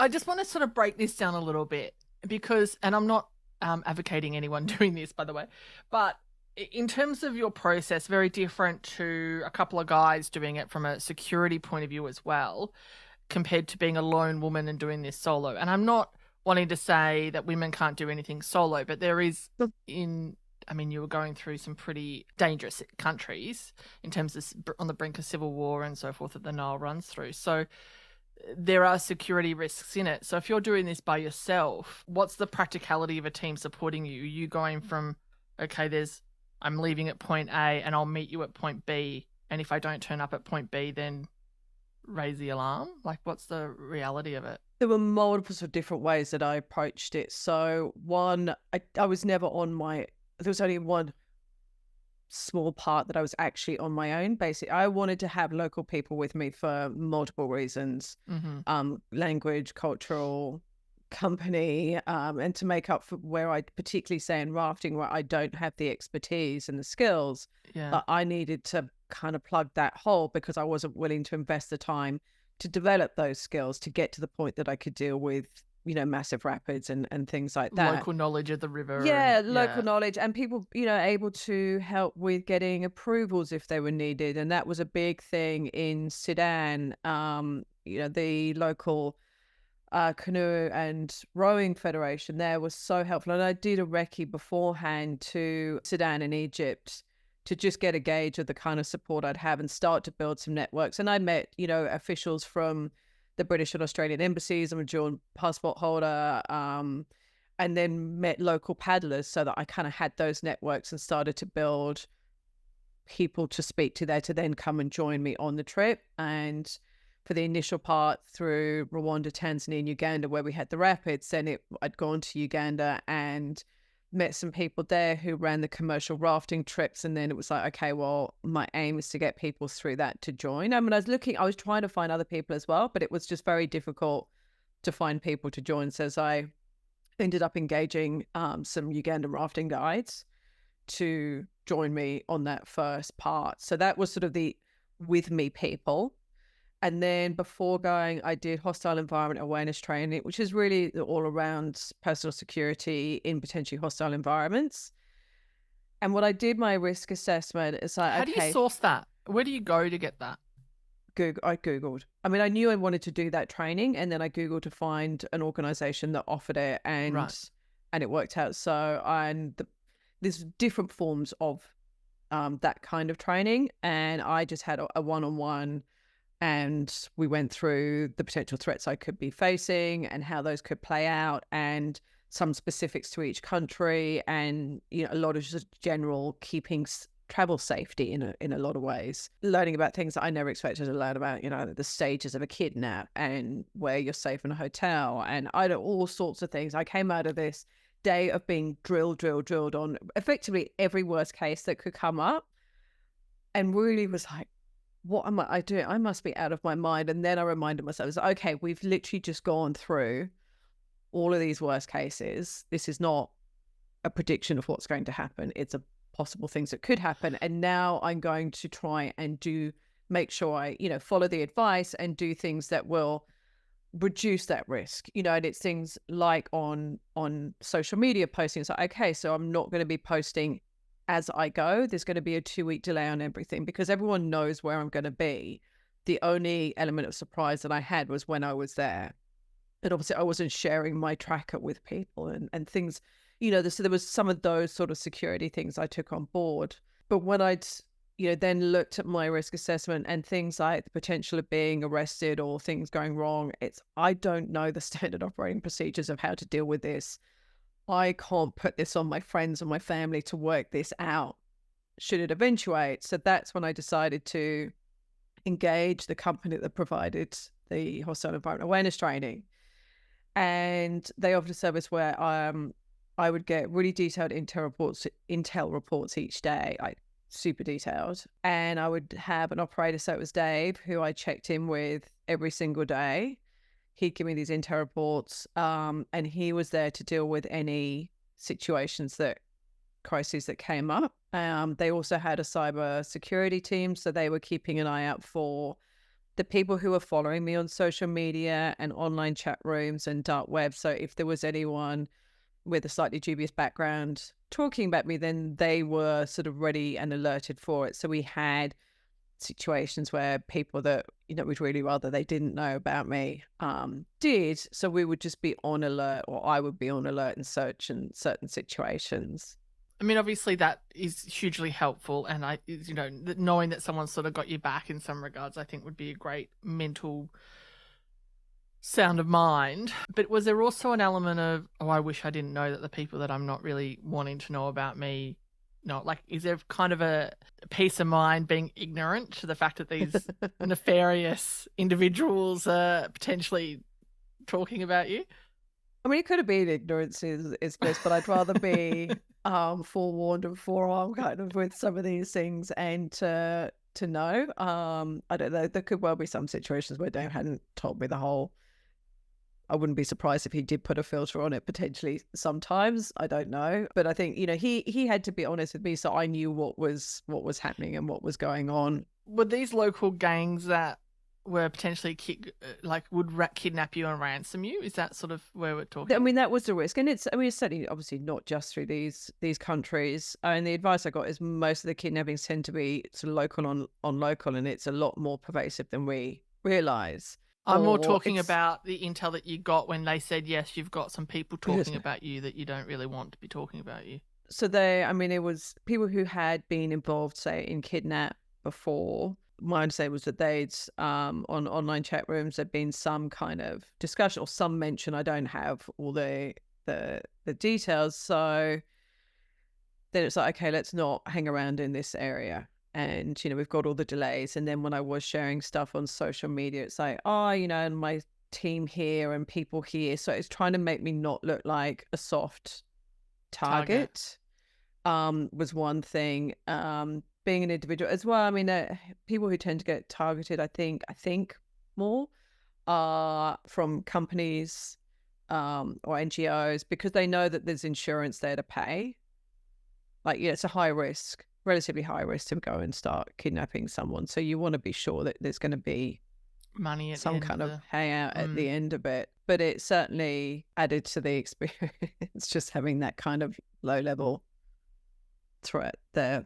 I just want to sort of break this down a little bit because, and I'm not advocating anyone doing this, by the way, but in terms of your process, very different to a couple of guys doing it from a security point of view as well, compared to being a lone woman and doing this solo. And I'm not wanting to say that women can't do anything solo, but there is I mean, you were going through some pretty dangerous countries in terms of on the brink of civil war and so forth that the Nile runs through. So there are security risks in it. So if you're doing this by yourself, what's the practicality of a team supporting you? Are you going from, okay, I'm leaving at point A and I'll meet you at point B. And if I don't turn up at point B, then raise the alarm? Like, what's the reality of it? There were multiple sort of different ways that I approached it. So one, I was never there was only one small part that I was actually on my own. Basically, I wanted to have local people with me for multiple reasons, language, cultural, company, and to make up for where I particularly say in rafting, where I don't have the expertise and the skills, but I needed to kind of plug that hole because I wasn't willing to invest the time to develop those skills to get to the point that I could deal with, massive rapids and things like that. Local knowledge of the river. Yeah, local knowledge and people, able to help with getting approvals if they were needed. And that was a big thing in Sudan. The local canoe and rowing federation there was so helpful. And I did a recce beforehand to Sudan and Egypt to just get a gauge of the kind of support I'd have and start to build some networks. And I met, officials from the British and Australian embassies. I'm a dual passport holder, and then met local paddlers so that I kind of had those networks and started to build people to speak to there to then come and join me on the trip. And for the initial part through Rwanda, Tanzania, and Uganda, where we had the rapids, then I'd gone to Uganda and met some people there who ran the commercial rafting trips. And then it was like, okay, well, my aim is to get people through that to join. I mean, I was trying to find other people as well, but it was just very difficult to find people to join. So as I ended up engaging some Ugandan rafting guides to join me on that first part. So that was sort of the with me people. And then before going, I did hostile environment awareness training, which is really all around personal security in potentially hostile environments. And when I did my risk assessment, it's like, how do you source that? Where do you go to get that? I Googled. I mean, I knew I wanted to do that training, and then I Googled to find an organization that offered it, and it worked out. So, there's different forms of that kind of training, and I just had a one-on-one. And we went through the potential threats I could be facing and how those could play out and some specifics to each country and, a lot of just general keeping travel safety in a lot of ways. Learning about things that I never expected to learn about, the stages of a kidnap and where you're safe in a hotel. And I know all sorts of things. I came out of this day of being drilled on effectively every worst case that could come up and really was like, what am I doing? I must be out of my mind. And then I reminded myself, okay, we've literally just gone through all of these worst cases. This is not a prediction of what's going to happen. It's a possible things that could happen. And now I'm going to try and make sure I, follow the advice and do things that will reduce that risk, and it's things like on social media posting. It's like, okay, so I'm not going to be posting as I go. There's going to be a 2-week delay on everything because everyone knows where I'm going to be. The only element of surprise that I had was when I was there. And obviously I wasn't sharing my tracker with people and things, so there was some of those sort of security things I took on board. But when I'd, then looked at my risk assessment and things like the potential of being arrested or things going wrong, I don't know the standard operating procedures of how to deal with this. I can't put this on my friends or my family to work this out should it eventuate. So that's when I decided to engage the company that provided the hostile environment awareness training. And they offered a service where I would get really detailed intel reports each day, super detailed. And I would have an operator, so it was Dave, who I checked in with every single day. He'd give me these intel reports, and he was there to deal with any crises that came up. They also had a cyber security team, so they were keeping an eye out for the people who were following me on social media and online chat rooms and dark web. So if there was anyone with a slightly dubious background talking about me, then they were sort of ready and alerted for it. So we had situations where people that, you know, we'd really rather they didn't know about me did. So we would just be on alert, or I would be on alert in certain situations. I mean, obviously that is hugely helpful, and knowing that someone sort of got your back in some regards, I think would be a great mental sound of mind. But was there also an element of, oh, I wish I didn't know that the people that I'm not really wanting to know about me, like, is there kind of a peace of mind being ignorant to the fact that these nefarious individuals are potentially talking about you? I mean, it could have been ignorance is bliss, but I'd rather be forewarned and forearmed kind of with some of these things, and to know. I don't know. There could well be some situations where Dave hadn't told me the whole. I wouldn't be surprised if he did put a filter on it potentially sometimes. I don't know. But I think, you know, he had to be honest with me, so I knew what was happening and what was going on. Were these local gangs that were potentially would kidnap you and ransom you? Is that sort of where we're talking? I mean, that was the risk. And it's certainly obviously not just through these countries. And the advice I got is most of the kidnappings tend to be sort of local on local, and it's a lot more pervasive than we realise. I'm more talking about the intel that you got when they said, yes, you've got some people talking about you that you don't really want to be talking about you. So it was people who had been involved, say, in kidnap before. My understanding was that they'd, on online chat rooms, there'd been some kind of discussion or some mention. I don't have all the details. So then it's like, okay, let's not hang around in this area. And, you know, we've got all the delays. And then when I was sharing stuff on social media, it's like, oh, you know, and my team here and people here. So it's trying to make me not look like a soft target. Was one thing. Being an individual as well. I mean, people who tend to get targeted, I think more are from companies or NGOs, because they know that there's insurance there to pay. Like, yeah, it's a high risk, relatively high risk to go and start kidnapping someone. So you want to be sure that there's going to be money at some kind of payout at the end of it. But it certainly added to the experience, just having that kind of low level threat there.